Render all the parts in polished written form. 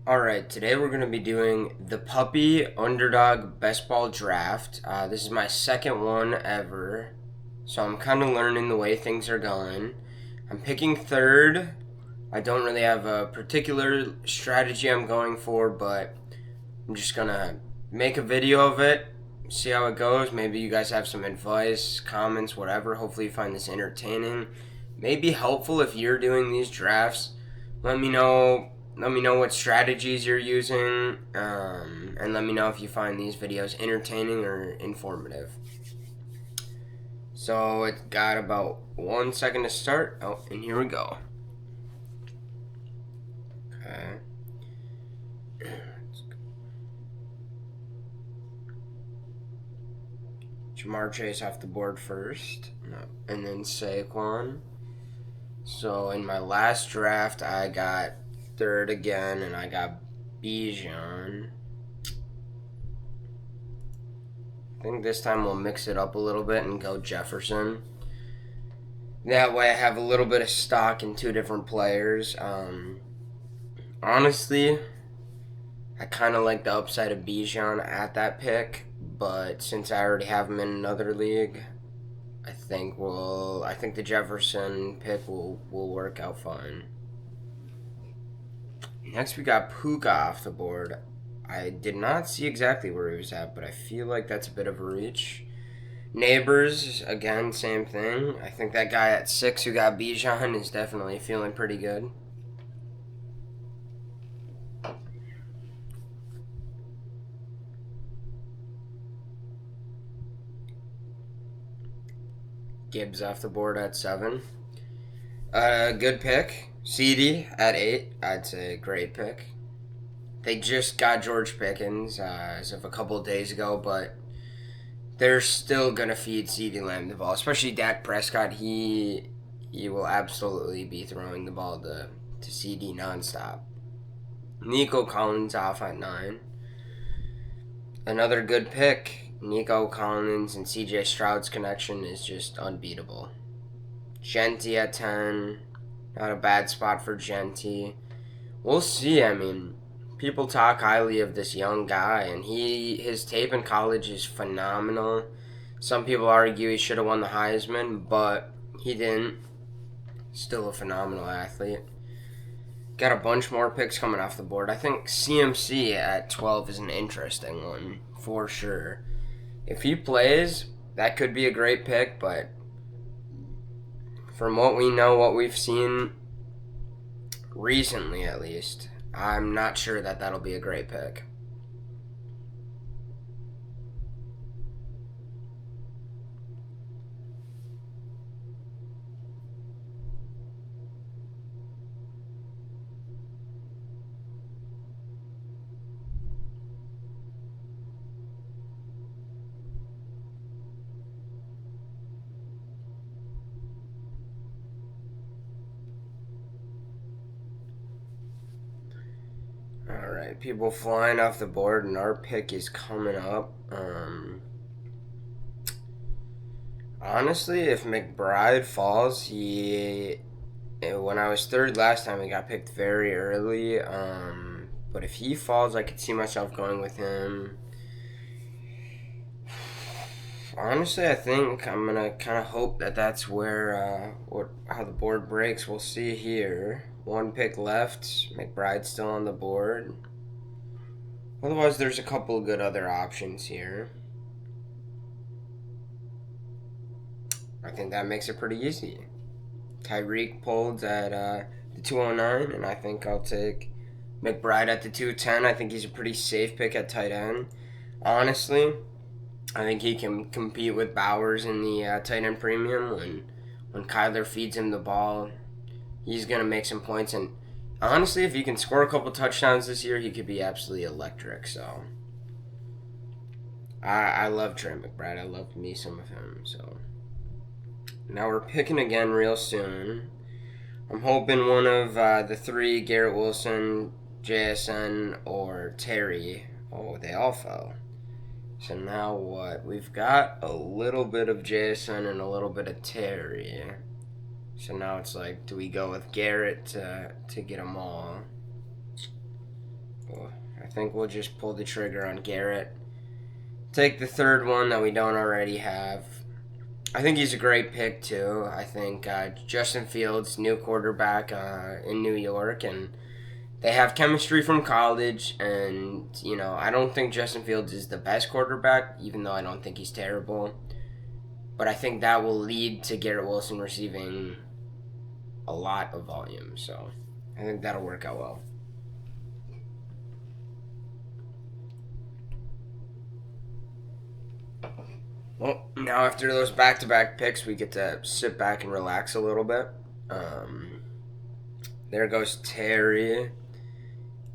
Alright, today we're going to be doing the Puppy Underdog Best Ball Draft. This is my second one ever, so I'm kind of learning the way things are going. I'm picking third. I don't really have a particular strategy I'm going for, but I'm just going to make a video of it, see how it goes. Maybe you guys have some advice, comments, whatever. Hopefully you find this entertaining. Maybe helpful if you're doing these drafts. Let me know what strategies you're using, and let me know if you find these videos entertaining or informative. So it's got about 1 second to start. Oh, and here we go. Okay. Jamar Chase off the board first, and then Saquon. So in my last draft, I got third again, and I got Bijan. I think this time we'll mix it up a little bit and go Jefferson. That way I have a little bit of stock in two different players. Honestly, I kind of like the upside of Bijan at that pick, but since I already have him in another league, I think the Jefferson pick will work out fine. Next we got Puka off the board. I did not see exactly where he was at, but I feel like that's a bit of a reach. Neighbors, again, same thing. I think that guy at 6 who got Bijan is definitely feeling pretty good. Gibbs off the board at 7. Good pick. CD at 8. I'd say great pick. They just got George Pickens as of a couple of days ago, but they're still going to feed CeeDee Lamb the ball, especially Dak Prescott. He will absolutely be throwing the ball to CD nonstop. Nico Collins off at 9. Another good pick. Nico Collins and CJ Stroud's connection is just unbeatable. Genti at 10. Not a bad spot for Genti. We'll see. I mean, people talk highly of this young guy, and his tape in college is phenomenal. Some people argue he should have won the Heisman, but he didn't. Still a phenomenal athlete. Got a bunch more picks coming off the board. I think CMC at 12 is an interesting one, for sure. If he plays, that could be a great pick, but from what we know, what we've seen recently at least, I'm not sure that that'll be a great pick. Alright, people flying off the board, and our pick is coming up. Honestly, if McBride falls, when I was third last time, he got picked very early. But if he falls, I could see myself going with him. Honestly, I think I'm gonna kind of hope that that's where how the board breaks. We'll see here. One pick left. McBride's still on the board. Otherwise, there's a couple of good other options here. I think that makes it pretty easy. Tyreek pulled at the 209, and I think I'll take McBride at the 210. I think he's a pretty safe pick at tight end. Honestly, I think he can compete with Bowers in the tight end premium. When Kyler feeds him the ball, he's going to make some points. And honestly, if he can score a couple touchdowns this year, he could be absolutely electric. So I love Trey McBride. I love me some of him. So now we're picking again real soon. I'm hoping one of the three, Garrett Wilson, JSN, or Terry. Oh, they all fell. So now what? We've got a little bit of Jason and a little bit of Terry. So now it's like, do we go with Garrett to get them all? Well, I think we'll just pull the trigger on Garrett. Take the third one that we don't already have. I think he's a great pick, too. I think Justin Fields, new quarterback in New York, and they have chemistry from college. And, I don't think Justin Fields is the best quarterback, even though I don't think he's terrible. But I think that will lead to Garrett Wilson receiving a lot of volume. So I think that'll work out well. Well, now after those back-to-back picks, we get to sit back and relax a little bit. There goes Terry.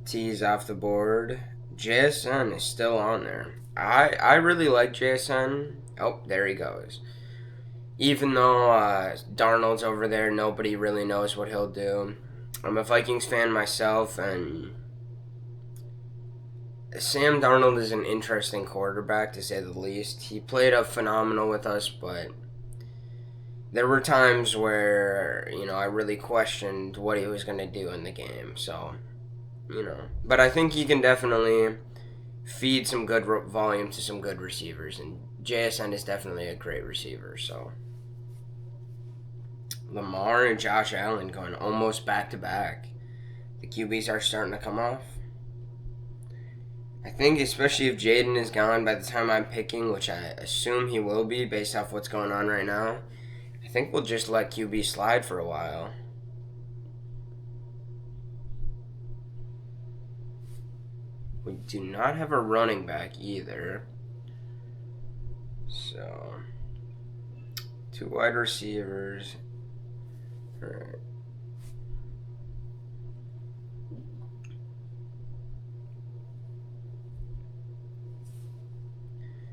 T's off the board. JSN is still on there. I really like JSN. Oh, there he goes. Even though Darnold's over there, nobody really knows what he'll do. I'm a Vikings fan myself, and Sam Darnold is an interesting quarterback, to say the least. He played up phenomenal with us, but there were times where, I really questioned what he was going to do in the game. So, But I think he can definitely feed some good volume to some good receivers, and JSN is definitely a great receiver. So Lamar and Josh Allen going almost back-to-back. The QBs are starting to come off. I think especially if Jaden is gone by the time I'm picking, which I assume he will be based off what's going on right now, I think we'll just let QB slide for a while. We do not have a running back either. So, 2 wide receivers. All right.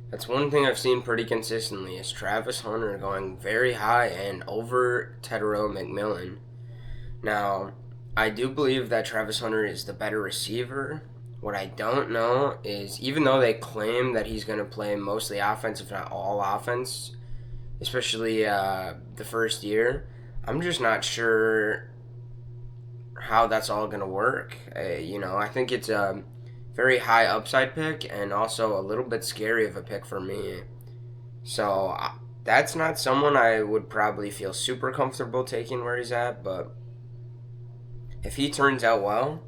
That's one thing I've seen pretty consistently is Travis Hunter going very high and over Tedero McMillan. Now, I do believe that Travis Hunter is the better receiver. What I don't know is, even though they claim that he's going to play mostly offense, if not all offense, especially the first year, I'm just not sure how that's all going to work. I think it's a very high upside pick and also a little bit scary of a pick for me. So that's not someone I would probably feel super comfortable taking where he's at, but if he turns out well,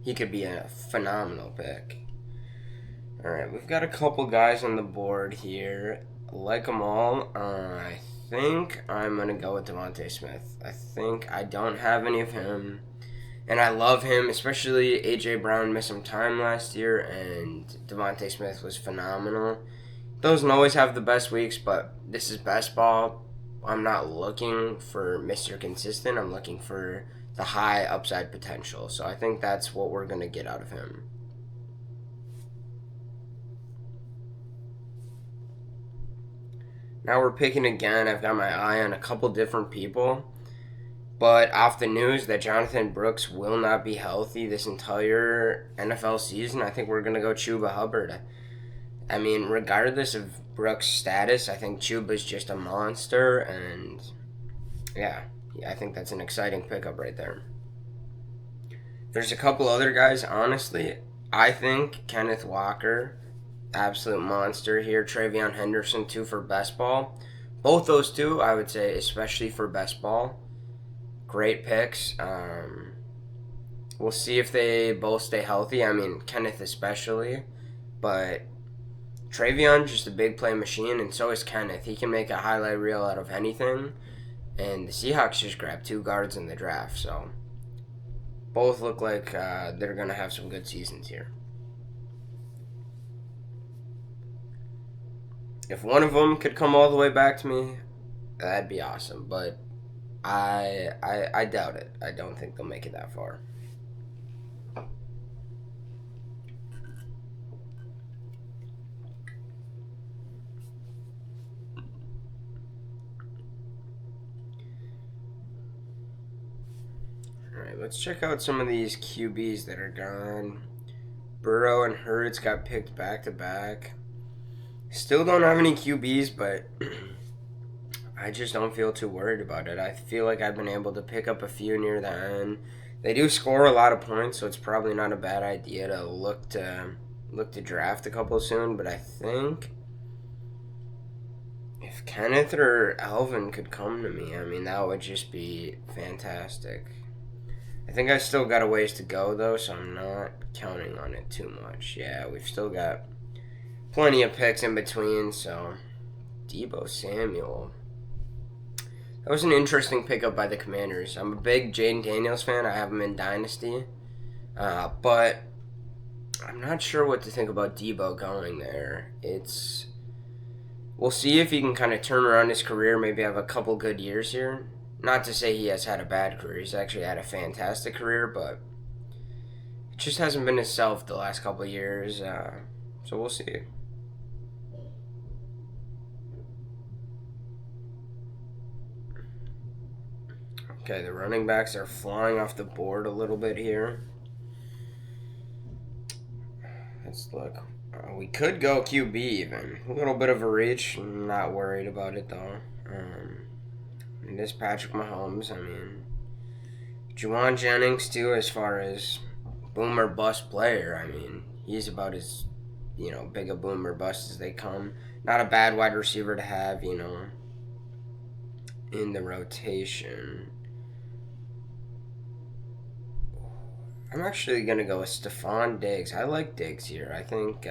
he could be a phenomenal pick. Alright, we've got a couple guys on the board here. Like them all. I think I'm going to go with Devontae Smith. I don't have any of him. And I love him, especially A.J. Brown missed some time last year, and Devontae Smith was phenomenal. Doesn't always have the best weeks, but this is best ball. I'm not looking for Mr. Consistent. I'm looking for the high upside potential. So I think that's what we're going to get out of him. Now we're picking again. I've got my eye on a couple different people. But off the news that Jonathan Brooks will not be healthy this entire NFL season, I think we're going to go Chuba Hubbard. I mean, regardless of Brooks' status, I think Chuba's just a monster, and yeah, I think that's an exciting pickup right there. There's a couple other guys, honestly. I think Kenneth Walker, absolute monster here. Travion Henderson, too, for best ball. Both those two, I would say, especially for best ball. Great picks. We'll see if they both stay healthy. I mean, Kenneth especially. But Travion, just a big play machine, and so is Kenneth. He can make a highlight reel out of anything. And the Seahawks just grabbed 2 guards in the draft. So both look like they're going to have some good seasons here. If one of them could come all the way back to me, that'd be awesome. But I doubt it. I don't think they'll make it that far. Alright, let's check out some of these QBs that are gone. Burrow and Hurts got picked back to back. Still don't have any QBs, but I just don't feel too worried about it. I feel like I've been able to pick up a few near the end. They do score a lot of points, so it's probably not a bad idea to look to draft a couple soon. But I think if Kenneth or Alvin could come to me, I mean, that would just be fantastic. I think I still got a ways to go, though, so I'm not counting on it too much. Yeah, we've still got plenty of picks in between, so Deebo Samuel. That was an interesting pickup by the Commanders. I'm a big Jaden Daniels fan. I have him in Dynasty. But I'm not sure what to think about Deebo going there. We'll see if he can kind of turn around his career, maybe have a couple good years here. Not to say he has had a bad career. He's actually had a fantastic career, but it just hasn't been himself the last couple of years. So we'll see. Okay, the running backs are flying off the board a little bit here. Let's look. We could go QB even. A little bit of a reach. I'm not worried about it though. It is Patrick Mahomes. I mean, Juwan Jennings too, as far as boom or bust player. I mean, he's about as big a boom or bust as they come. Not a bad wide receiver to have, in the rotation. I'm actually going to go with Stephon Diggs. I like Diggs here. I think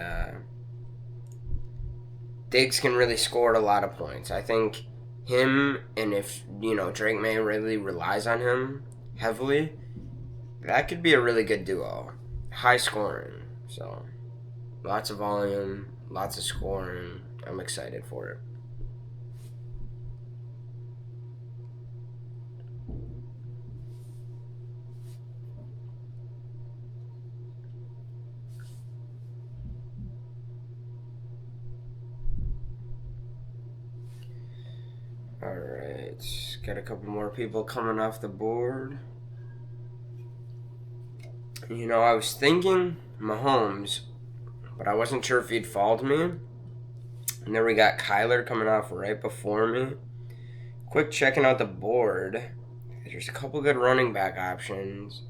Diggs can really score a lot of points. I think him, and if, Drake May really relies on him heavily, that could be a really good duo. High scoring. So, lots of volume, lots of scoring. I'm excited for it. Alright, got a couple more people coming off the board. I was thinking Mahomes, but I wasn't sure if he'd fall to me. And then we got Kyler coming off right before me. Quick checking out the board. There's a couple good running back options.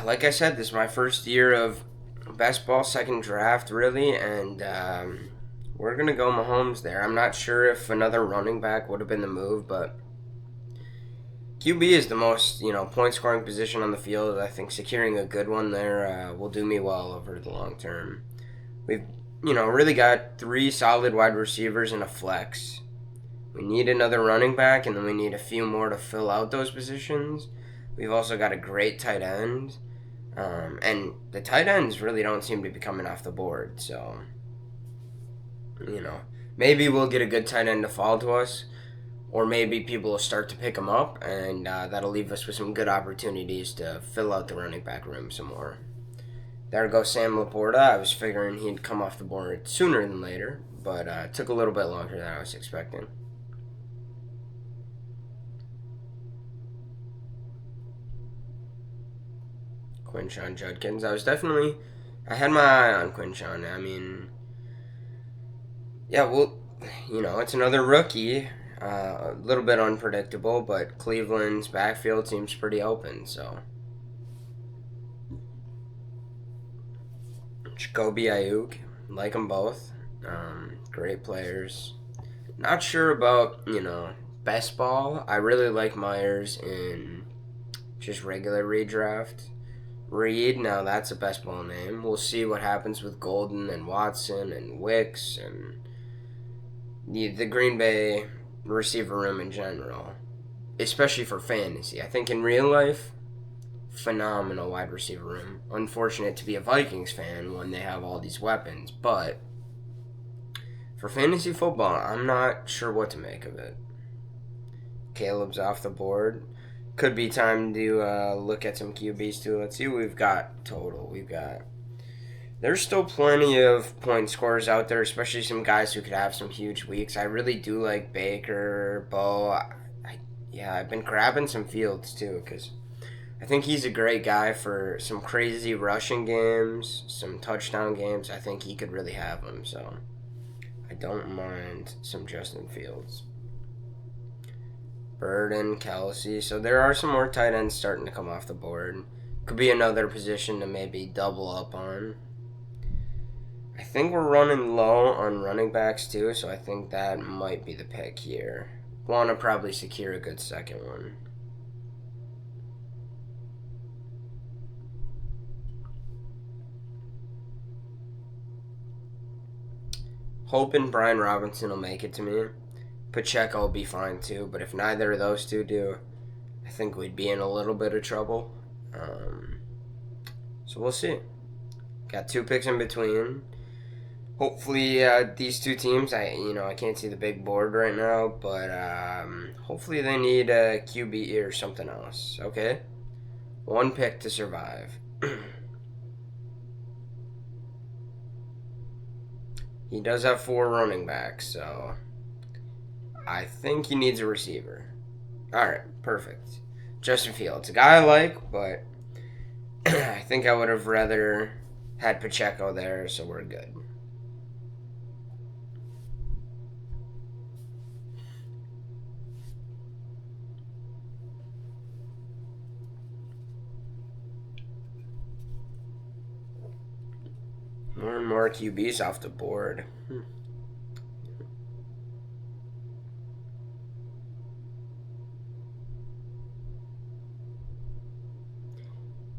Like I said, this is my first year of best ball second draft, really, and we're going to go Mahomes there. I'm not sure if another running back would have been the move, but QB is the most, point scoring position on the field. I think securing a good one there will do me well over the long term. We've, really got 3 solid wide receivers and a flex. We need another running back, and then we need a few more to fill out those positions. We've also got a great tight end. And the tight ends really don't seem to be coming off the board, so maybe we'll get a good tight end to fall to us, or maybe people will start to pick them up, and that'll leave us with some good opportunities to fill out the running back room some more. There goes Sam Laporta. I was figuring he'd come off the board sooner than later, but it took a little bit longer than I was expecting. Quinshon Judkins. I had my eye on Quinshon. I mean, yeah, well, it's another rookie. A little bit unpredictable, but Cleveland's backfield seems pretty open, so. Jacoby Ayuk, like them both. Great players. Not sure about, best ball. I really like Myers in just regular redraft. Reed, now that's a best ball name. We'll see what happens with Golden and Watson and Wicks and the Green Bay receiver room in general, especially for fantasy. I think in real life, phenomenal wide receiver room. Unfortunate to be a Vikings fan when they have all these weapons, but for fantasy football, I'm not sure what to make of it. Caleb's off the board. Could be time to look at some QBs too. Let's see what we've got total. There's still plenty of point scorers out there, especially some guys who could have some huge weeks. I really do like Baker, Bo. I've been grabbing some Fields too because I think he's a great guy for some crazy rushing games, some touchdown games. I think he could really have them, so I don't mind some Justin Fields. Burden, Kelsey. So there are some more tight ends starting to come off the board. Could be another position to maybe double up on. I think we're running low on running backs too, so I think that might be the pick here. Want to probably secure a good second one. Hoping Brian Robinson will make it to me. Pacheco will be fine too, but if neither of those two do, I think we'd be in a little bit of trouble. So we'll see. Got 2 picks in between. Hopefully, these two teams, I can't see the big board right now, but hopefully they need a QB or something else. Okay, 1 pick to survive. He does have 4 running backs, so I think he needs a receiver. All right, perfect. Justin Fields, a guy I like, but I think I would have rather had Pacheco there, so we're good. More and more QBs off the board.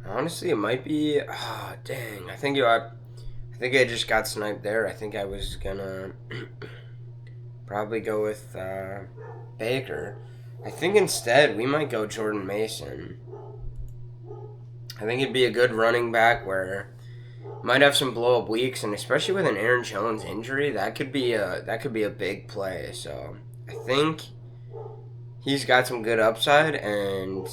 Honestly, it might be. Oh, dang! I think I just got sniped there. I think I was gonna probably go with Baker. I think instead we might go Jordan Mason. I think it'd be a good running back where might have some blow up weeks, and especially with an Aaron Jones injury, that could be a big play. So I think he's got some good upside, and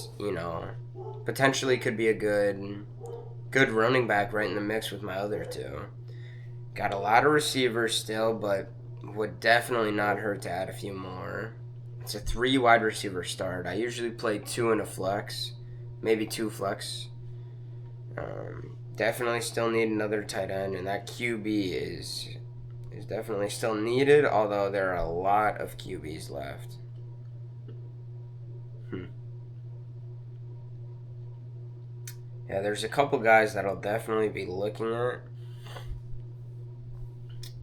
potentially could be a good running back right in the mix with my other two. Got a lot of receivers still, but would definitely not hurt to add a few more. It's a 3 wide receiver start. I usually play 2 in a flex, maybe 2 flex. Definitely still need another tight end, and that QB is definitely still needed, although there are a lot of QBs left. Yeah, there's a couple guys that I'll definitely be looking at.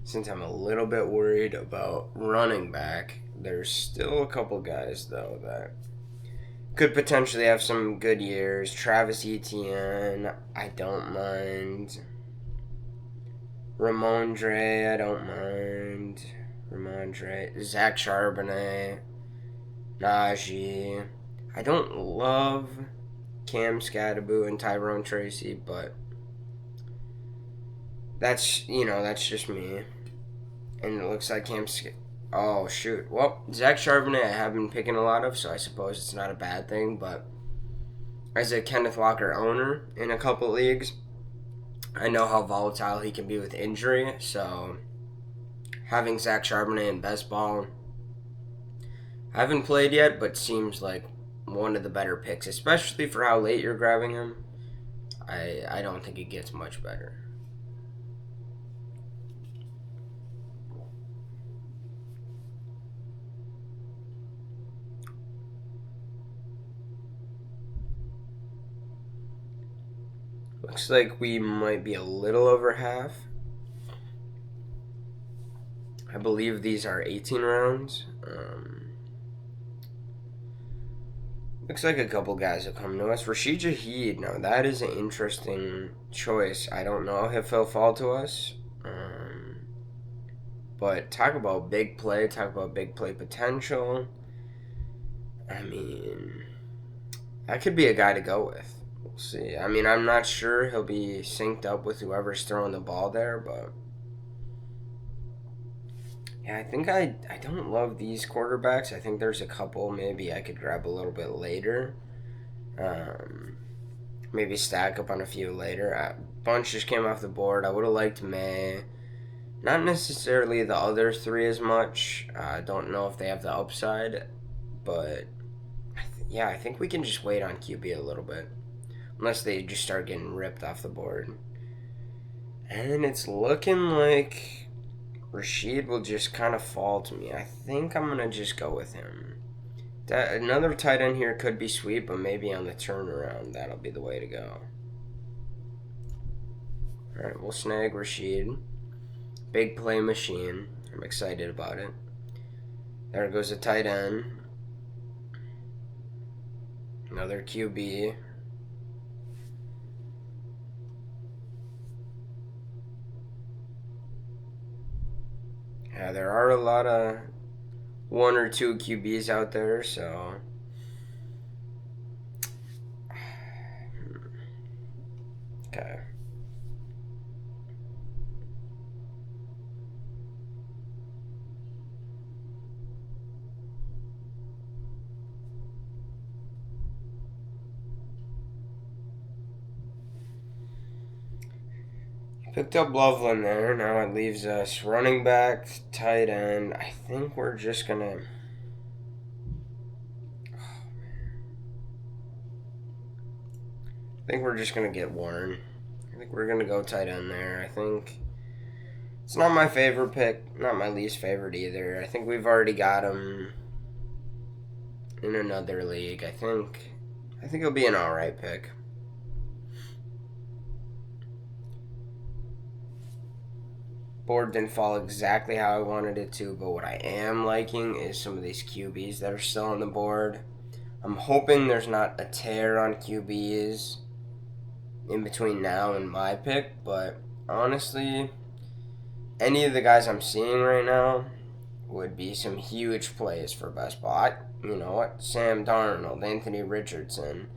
Since I'm a little bit worried about running back, there's still a couple guys, though, that could potentially have some good years. Travis Etienne, I don't mind. Ramondre, I don't mind. Zach Charbonnet. Najee. I don't love Cam Scatterboo and Tyrone Tracy, but that's just me. And it looks like oh, shoot. Well, Zach Charbonnet I have been picking a lot of, so I suppose it's not a bad thing. But as a Kenneth Walker owner in a couple leagues, I know how volatile he can be with injury. So having Zach Charbonnet in best ball, I haven't played yet, but seems like one of the better picks, especially for how late you're grabbing him. I don't think it gets much better. Looks like we might be a little over half. I believe these are 18 rounds. Looks like a couple guys have come to us. Rashid Shaheed, now that is an interesting choice. I don't know if he'll fall to us. But talk about big play, potential. I mean, that could be a guy to go with. We'll see. I mean, I'm not sure he'll be synced up with whoever's throwing the ball there, but yeah, I think I don't love these quarterbacks. I think there's a couple maybe I could grab a little bit later. Maybe stack up on a few later. A bunch just came off the board. I would have liked May. Not necessarily the other 3 as much. I don't know if they have the upside, but I think we can just wait on QB a little bit. Unless they just start getting ripped off the board. And it's looking like Rashid will just kind of fall to me. I think I'm going to just go with him. Another tight end here could be sweet, but maybe on the turnaround, that'll be the way to go. All right, we'll snag Rashid. Big play machine. I'm excited about it. There goes a tight end. Another QB. Yeah, there are a lot of 1 or 2 QBs out there, so okay. Picked up Loveland there. Now it leaves us running back, tight end. I think we're just gonna. I think we're just gonna get Warren. I think we're gonna go tight end there. I think it's not my favorite pick, not my least favorite either. I think we've already got him in another league. I think it'll be an alright pick. Board didn't fall exactly how I wanted it to, but what I am liking is some of these QBs that are still on the board. I'm hoping there's not a tear on QBs in between now and my pick, but honestly, any of the guys I'm seeing right now would be some huge plays for best ball. You know what? Sam Darnold, Anthony Richardson.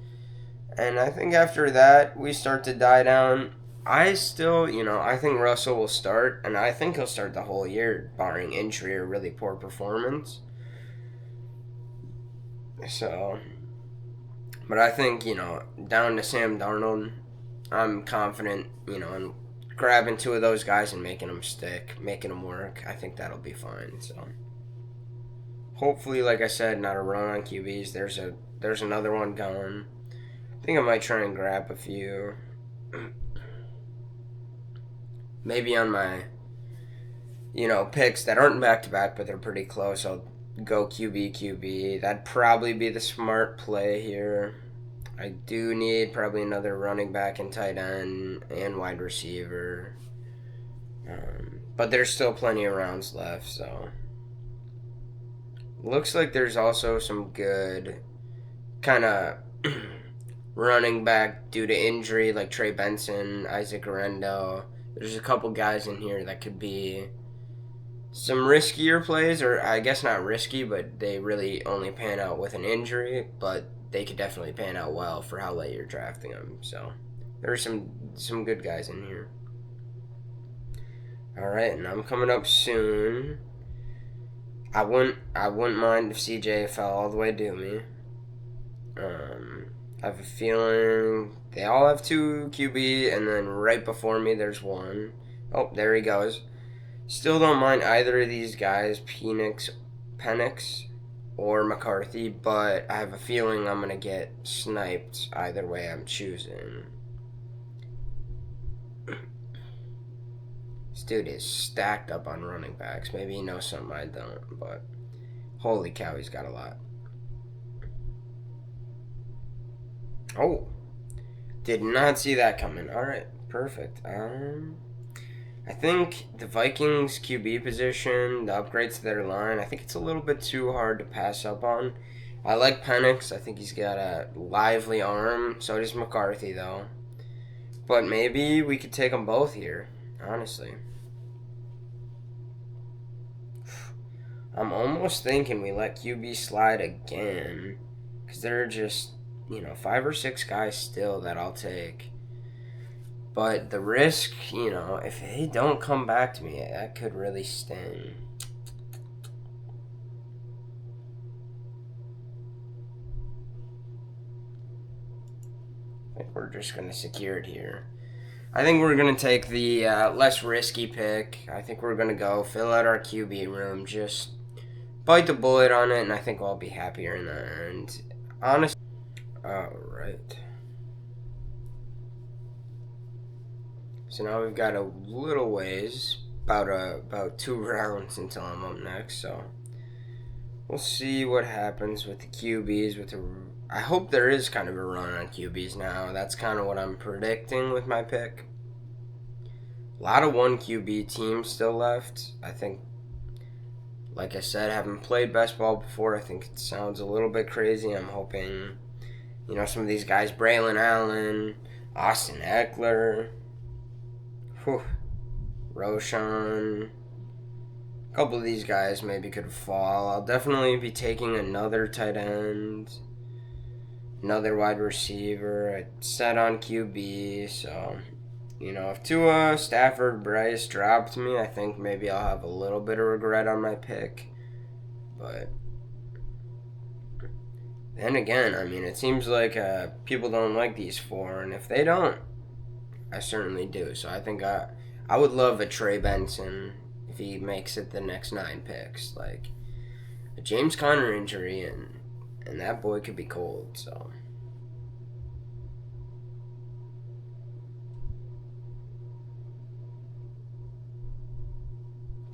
And I think after that, we start to die down. I still, I think Russell will start, and I think he'll start the whole year, barring injury or really poor performance. So, but I think, down to Sam Darnold, I'm confident, in grabbing 2 of those guys and making them stick, making them work. I think that'll be fine. So, hopefully, like I said, not a run on QBs. There's another one going. I think I might try and grab a few. Maybe on my, picks that aren't back to back, but they're pretty close, I'll go QB. That'd probably be the smart play here. I do need probably another running back and tight end and wide receiver. But there's still plenty of rounds left, so. Looks like there's also some good kind of running back due to injury, like Trey Benson, Isaac Arendo. There's a couple guys in here that could be some riskier plays, or I guess not risky, but they really only pan out with an injury, but they could definitely pan out well for how late you're drafting them. So there's some good guys in here. All right, and I'm coming up soon. I wouldn't mind if CJ fell all the way to me. I have a feeling they all have 2 QB, and then right before me there's 1. Oh, there he goes. Still don't mind either of these guys, Penix or McCarthy, but I have a feeling I'm going to get sniped either way I'm choosing. This dude is stacked up on running backs. Maybe he knows something I don't, but holy cow, he's got a lot. Oh, did not see that coming. All right, perfect. I think the Vikings QB position, the upgrades to their line, I think it's a little bit too hard to pass up on. I like Penix. I think he's got a lively arm. So does McCarthy, though. But maybe we could take them both here, honestly. I'm almost thinking we let QB slide again, because there are just, 5 or 6 guys still that I'll take. But the risk, if they don't come back to me, that could really sting. I think we're just going to secure it here. I think we're going to take the less risky pick. I think we're going to go fill out our QB room, just bite the bullet on it, and I think I'll be happier in the end. Honestly. Alright. So now we've got a little ways, about 2 rounds until I'm up next, so we'll see what happens with the QBs. I hope there is kind of a run on QBs now. That's kind of what I'm predicting with my pick. A lot of 1 QB teams still left. I think, like I said, haven't played best ball before. I think it sounds a little bit crazy. I'm hoping, some of these guys, Braylon Allen, Austin Eckler, Roshan, a couple of these guys maybe could fall. I'll definitely be taking another tight end, another wide receiver. I set on QB, so if Tua, Stafford, Bryce dropped me, I think maybe I'll have a little bit of regret on my pick. But then again, it seems like people don't like these 4, and if they don't, I certainly do. So I think I would love a Trey Benson if he makes it the next 9 picks. Like a James Conner injury, and that boy could be cold. So.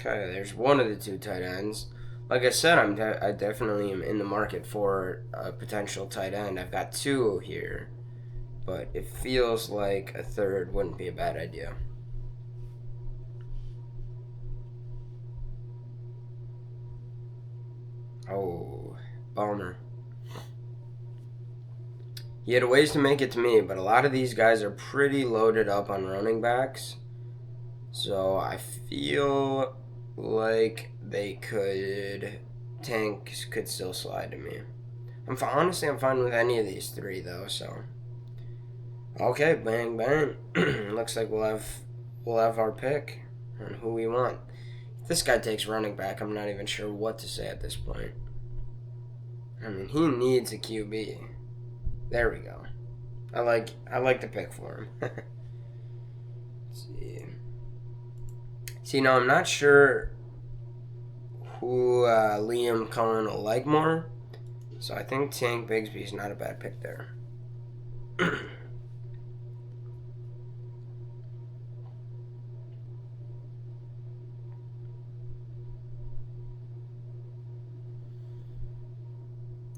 Okay, there's one of the 2 tight ends. Like I said, I definitely am in the market for a potential tight end. I've got 2 here, but it feels like a third wouldn't be a bad idea. Oh, bummer. He had a ways to make it to me, but a lot of these guys are pretty loaded up on running backs. So I feel like Tank could still slide to me. Honestly, I'm fine with any of these 3 though. So okay, bang bang. Looks like we'll have our pick on who we want. If this guy takes running back, I'm not even sure what to say at this point. He needs a QB. There we go. I like the pick for him. Let's see. See, now I'm not sure who Liam Cohen will like more, so I think Tank Bigsby's not a bad pick there.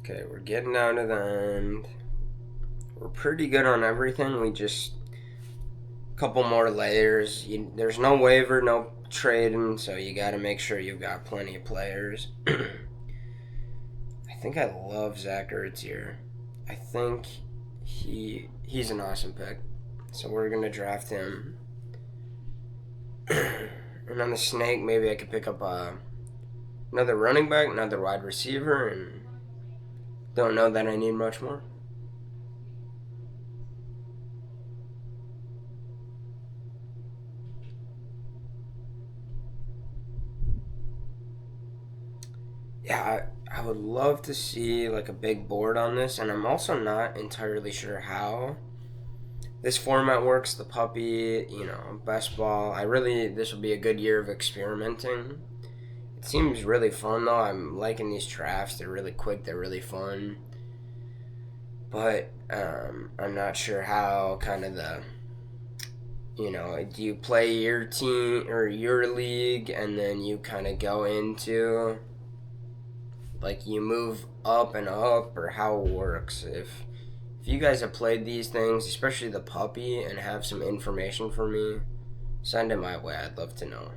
Okay, we're getting down to the end. We're pretty good on everything. We just a couple more layers. There's no waiver, no trading, so you got to make sure you've got plenty of players. I think I love Zach Ertz here. I think he's an awesome pick, so we're gonna draft him. And on the snake, maybe I could pick up another running back, another wide receiver, and don't know that I need much more. Yeah, I would love to see like a big board on this, and I'm also not entirely sure how this format works. The puppy, best ball. This will be a good year of experimenting. It seems really fun though. I'm liking these drafts. They're really quick. They're really fun. But I'm not sure how kind of do you play your team or your league and then you kind of go into like you move up and up, or how it works. If you guys have played these things, especially the puppy, and have some information for me, send it my way. I'd love to know.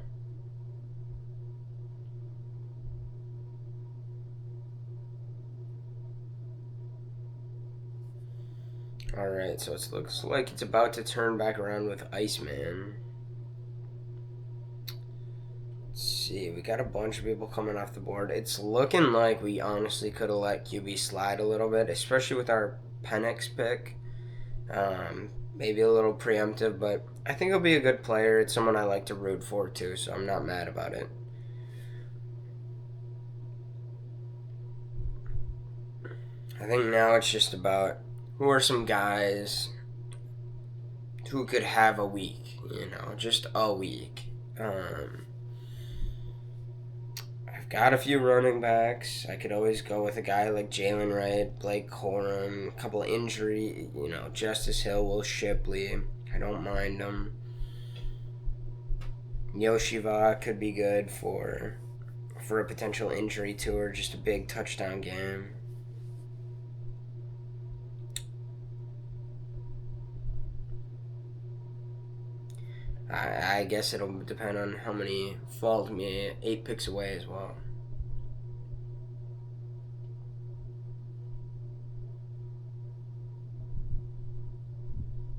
Alright, so it looks like it's about to turn back around with Iceman. Let's see, we got a bunch of people coming off the board. It's looking like we honestly could have let QB slide a little bit, especially with our Penix pick. Maybe a little preemptive, but I think he'll be a good player. It's someone I like to root for too, so I'm not mad about it. I think now it's just about who are some guys who could have a week, just a week. I've got a few running backs. I could always go with a guy like Jalen Wright, Blake Corum, a couple of injury, Justice Hill, Will Shipley. I don't mind them. Yoshiva could be good for for a potential injury to or just a big touchdown game. I guess it'll depend on how many falls me 8 picks away as well.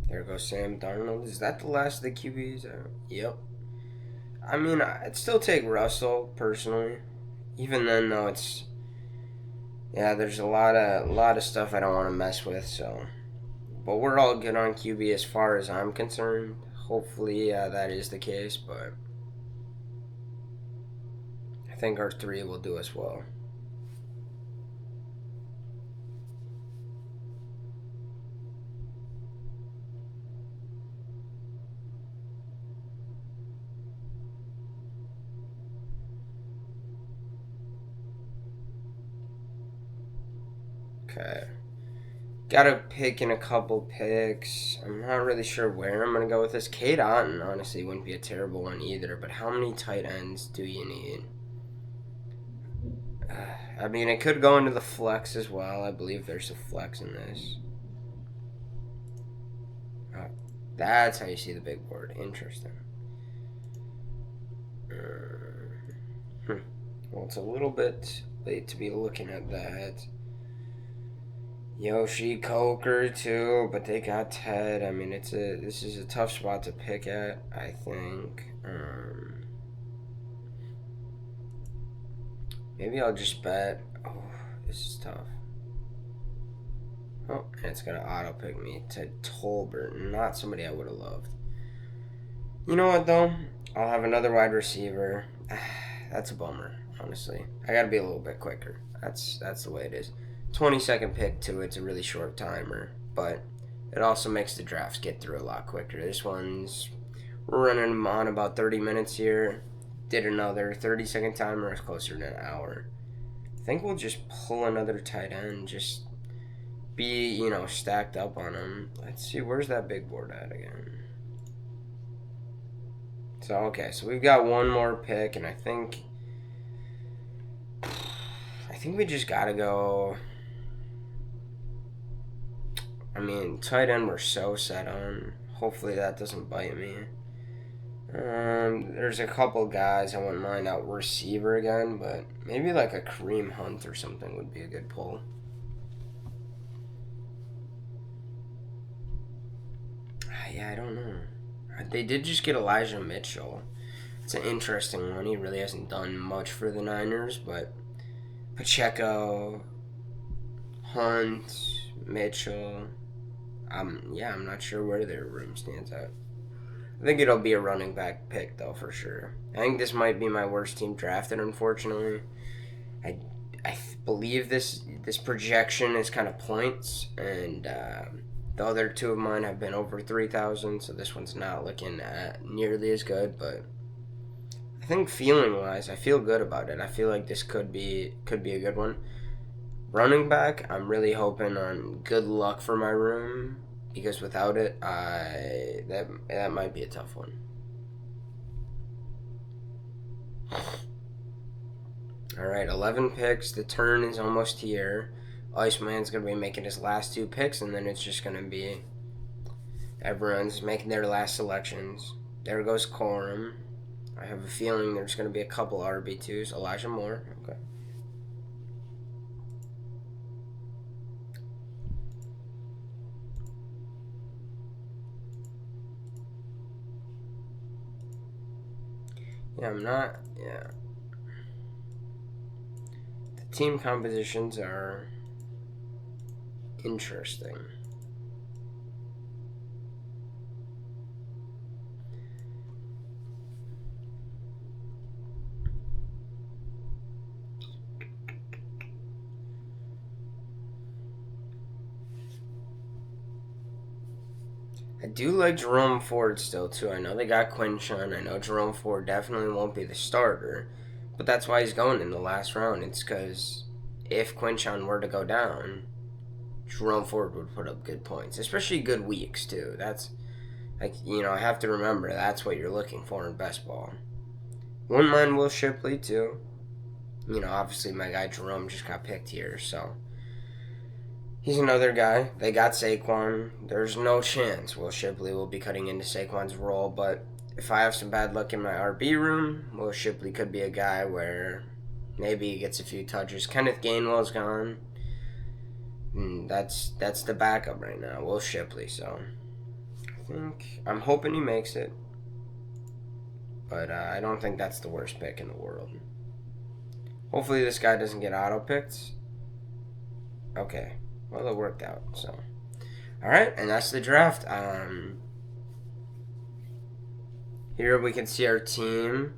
There goes Sam Darnold. Is that the last of the QBs? Yep. I mean, I'd still take Russell personally. Even then, though, it's there's a lot of stuff I don't want to mess with. So, but we're all good on QB as far as I'm concerned. Hopefully, that is the case. But I think our 3 will do us well. Okay. Gotta pick in a couple picks. I'm not really sure where I'm gonna go with this. Cade Otton, honestly, wouldn't be a terrible one either. But how many tight ends do you need? I mean, it could go into the flex as well. I believe there's a flex in this. Oh, that's how you see the big board. Interesting. Well, it's a little bit late to be looking at that. Yoshi Coker too, but they got Ted. I mean, this is a tough spot to pick at. I think. Maybe I'll just bet. Oh, this is tough. Oh, and it's gonna auto pick me to Tolbert, not somebody I would have loved. You know what though? I'll have another wide receiver. That's a bummer, honestly. I gotta be a little bit quicker. That's the way it is. 20-second pick too. It's a really short timer, but it also makes the drafts get through a lot quicker. This one's we're running them on about 30 minutes here. Did another 30-second timer. It's closer to an hour. I think we'll just pull another tight end. Just be stacked up on them. Let's see, where's that big board at again? So okay, so we've got one more pick, and I think we just gotta go. I mean, tight end we're so set on. Hopefully that doesn't bite me. There's a couple guys I wouldn't mind out receiver again, but maybe like a Kareem Hunt or something would be a good pull. Yeah, I don't know. They did just get Elijah Mitchell. It's an interesting one. He really hasn't done much for the Niners, but Pacheco, Hunt, Mitchell. I'm not sure where their room stands at. I think it'll be a running back pick though for sure. I think this might be my worst team drafted, unfortunately. I believe this projection is kind of points, and the other 2 of mine have been over 3,000, so this one's not looking nearly as good. But I think feeling wise, I feel good about it. I feel like this could be a good one. Running back, I'm really hoping on good luck for my room, because without it, that might be a tough one. All right, 11 picks. The turn is almost here. Iceman's going to be making his last 2 picks, and then it's just going to be everyone's making their last selections. There goes Corum. I have a feeling there's going to be a couple RB2s. Elijah Moore. Okay. Yeah. The team compositions are interesting. I do like Jerome Ford still, too. I know they got Quinshon. I know Jerome Ford definitely won't be the starter. But that's why he's going in the last round. It's because if Quinshon were to go down, Jerome Ford would put up good points. Especially good weeks, too. That's, I have to remember, that's what you're looking for in best ball. Wouldn't mind Will Shipley, too. obviously my guy Jerome just got picked here, so he's another guy. They got Saquon. There's no chance Will Shipley will be cutting into Saquon's role, but if I have some bad luck in my RB room, Will Shipley could be a guy where maybe he gets a few touches. Kenneth Gainwell's gone. That's the backup right now, Will Shipley. So I'm hoping he makes it, but I don't think that's the worst pick in the world. Hopefully this guy doesn't get auto picked. Okay, well it worked out. So, all right, and that's the draft. Here we can see our team.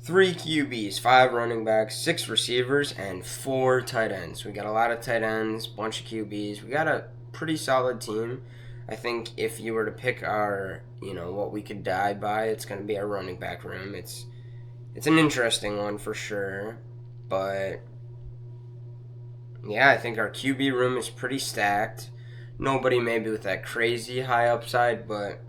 3 QBs, 5 running backs, 6 receivers, and 4 tight ends. We got a lot of tight ends, bunch of QBs. We got a pretty solid team. I think if you were to pick our, what we could die by, it's going to be our running back room. It's an interesting one for sure. But, yeah, I think our QB room is pretty stacked. Nobody maybe with that crazy high upside, but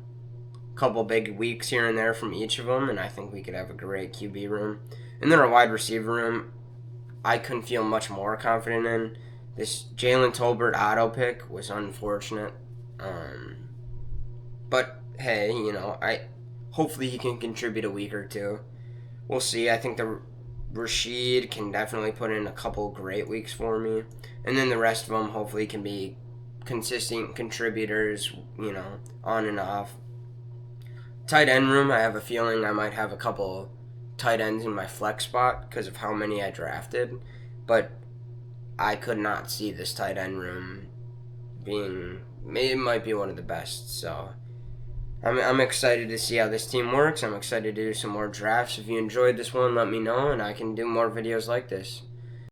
couple big weeks here and there from each of them, and I think we could have a great QB room. And then our wide receiver room, I couldn't feel much more confident in. This Jalen Tolbert auto pick was unfortunate, but hey, hopefully he can contribute a week or two. We'll see. I think the Rashid can definitely put in a couple great weeks for me, and then the rest of them hopefully can be consistent contributors, on and off. Tight end room, I have a feeling I might have a couple tight ends in my flex spot because of how many I drafted, but I could not see this tight end room it might be one of the best, so I'm excited to see how this team works. I'm excited to do some more drafts. If you enjoyed this one, let me know, and I can do more videos like this.